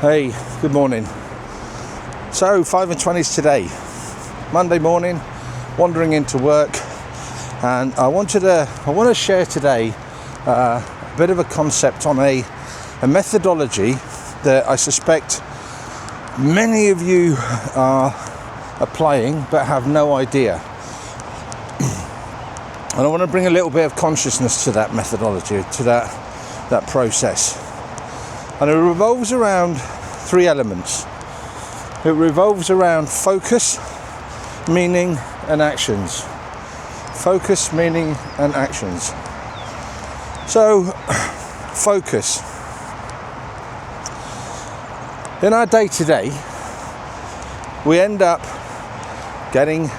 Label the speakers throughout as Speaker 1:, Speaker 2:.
Speaker 1: Hey, good morning. So 5:20 today, Monday morning, wandering into work, and I want to share today a bit of a concept on a methodology that I suspect many of you are applying but have no idea. And I want to bring a little bit of consciousness to that methodology, to that process. And it revolves around three elements. It revolves around focus, meaning, and actions. Focus, meaning, and actions. So, focus. In our day-to-day, we end up getting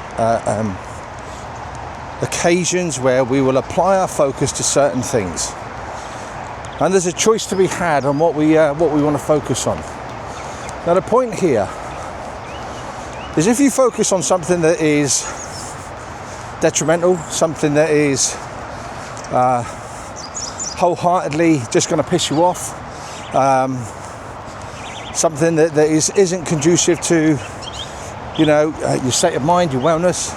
Speaker 1: occasions where we will apply our focus to certain things. And there's a choice to be had on what we want to focus on. Now the point here is, if you focus on something that is detrimental, something that is wholeheartedly just going to piss you off, something that isn't conducive to your state of mind, your wellness,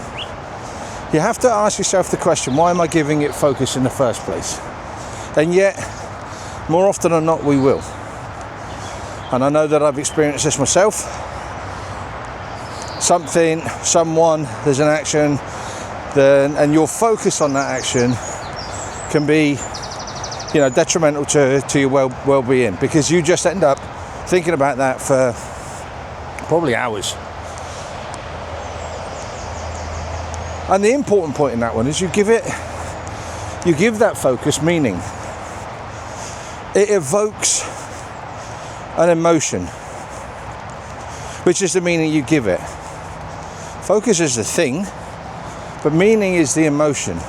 Speaker 1: you have to ask yourself the question, why am I giving it focus in the first place? And yet, more often than not, we will. And I know that I've experienced this myself. Someone, there's an action, and your focus on that action can be, detrimental to your well-being, because you just end up thinking about that for probably hours. And the important point in that one is you give that focus meaning. It evokes an emotion, which is the meaning you give it. Focus is the thing, but meaning is the emotion.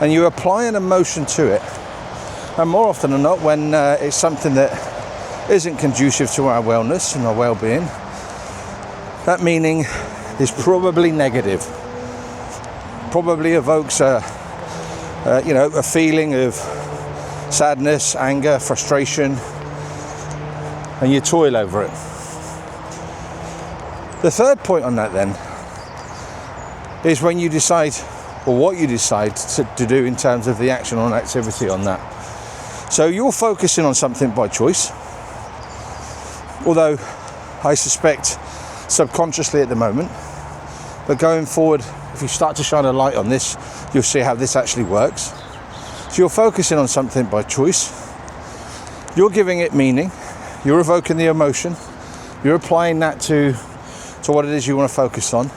Speaker 1: And you apply an emotion to it. And more often than not, when it's something that isn't conducive to our wellness and our well-being, that meaning is probably negative. Probably evokes a feeling of sadness, anger, frustration, and you toil over it. The third point on that then is when you decide, or what you decide to do in terms of the action or activity on that. So you're focusing on something by choice, although I suspect subconsciously at the moment, but going forward, if you start to shine a light on this, you'll see how this actually works. So you're focusing on something by choice, you're giving it meaning, you're evoking the emotion, you're applying that to what it is you want to focus on.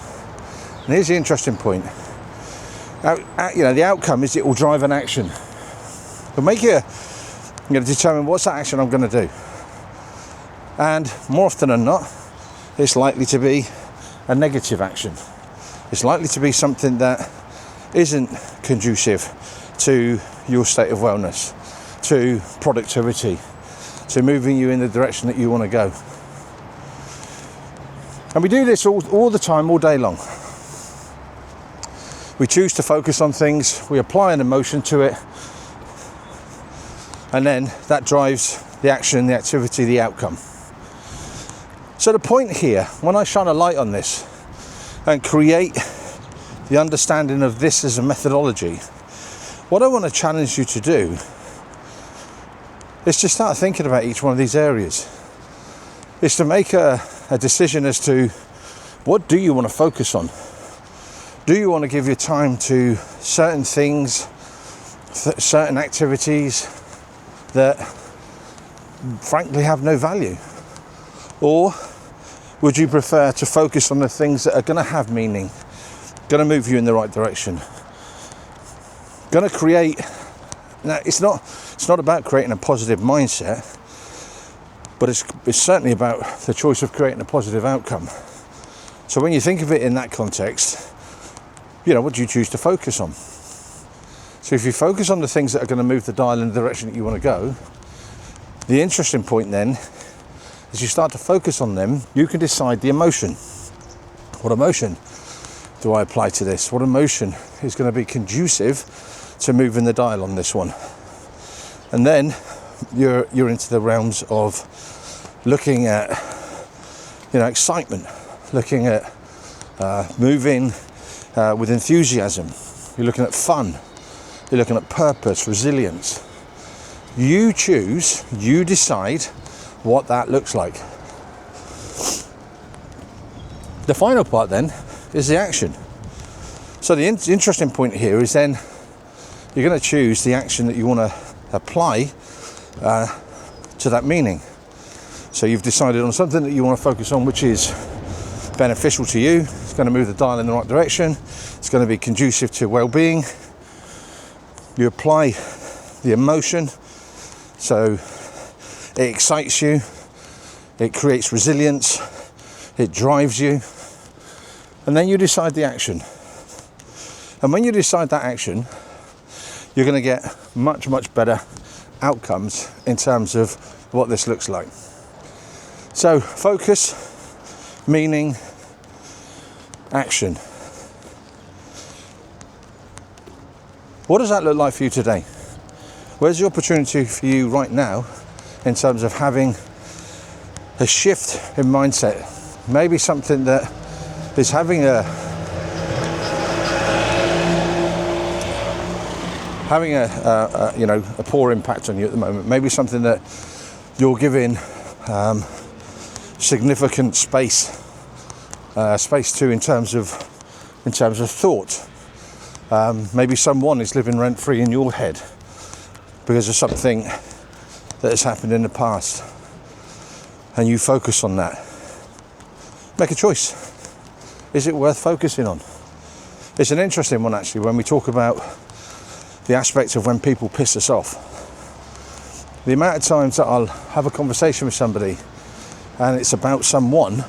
Speaker 1: And here's the interesting point. The outcome is it will drive an action. It'll make you determine what's that action I'm going to do. And more often than not, it's likely to be a negative action. It's likely to be something that isn't conducive to your state of wellness, to productivity, to moving you in the direction that you want to go. And we do this all the time, all day long. We choose to focus on things, we apply an emotion to it, and then that drives the action, the activity, the outcome. So the point here, when I shine a light on this and create the understanding of this as a methodology, what I want to challenge you to do is to start thinking about each one of these areas. Is to make a decision as to, what do you want to focus on? Do you want to give your time to certain things, certain activities that frankly have no value? Or would you prefer to focus on the things that are going to have meaning, going to move you in the right direction, going to create... Now, it's not about creating a positive mindset, but it's certainly about the choice of creating a positive outcome. So when you think of it in that context, what do you choose to focus on? So if you focus on the things that are going to move the dial in the direction that you want to go, the interesting point then, as you start to focus on them, you can decide the emotion. What emotion do I apply to this? What emotion is going to be conducive to moving the dial on this one? And then you're into the realms of looking at, excitement, looking at moving with enthusiasm. You're looking at fun. You're looking at purpose, resilience. You choose, you decide what that looks like. The final part then is the action. So the interesting point here is then you're going to choose the action that you want to apply to that meaning. So you've decided on something that you want to focus on, which is beneficial to you. It's going to move the dial in the right direction. It's going to be conducive to well-being. You apply the emotion, so it excites you, it creates resilience, it drives you, and then you decide the action. And when you decide that action, you're going to get much, much better outcomes in terms of what this looks like. So focus, meaning, action. What does that look like for you today? Where's the opportunity for you right now in terms of having a shift in mindset? Maybe something that is having a poor impact on you at the moment. Maybe something that you're giving significant space to in terms of thought. Maybe someone is living rent-free in your head because of something that has happened in the past, and you focus on that. Make a choice. Is it worth focusing on? It's an interesting one, actually, when we talk about the aspect of when people piss us off. The amount of times that I'll have a conversation with somebody and it's about someone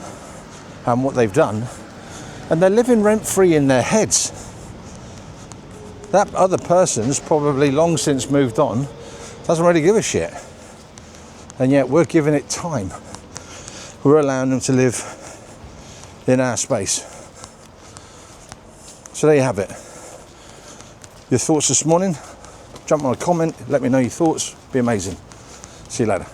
Speaker 1: and what they've done, and they're living rent-free in their heads. That other person's probably long since moved on, doesn't really give a shit. And yet we're giving it time. We're allowing them to live in our space. So there you have it. Your thoughts this morning. Jump on a comment, let me know your thoughts. Be amazing. See you later.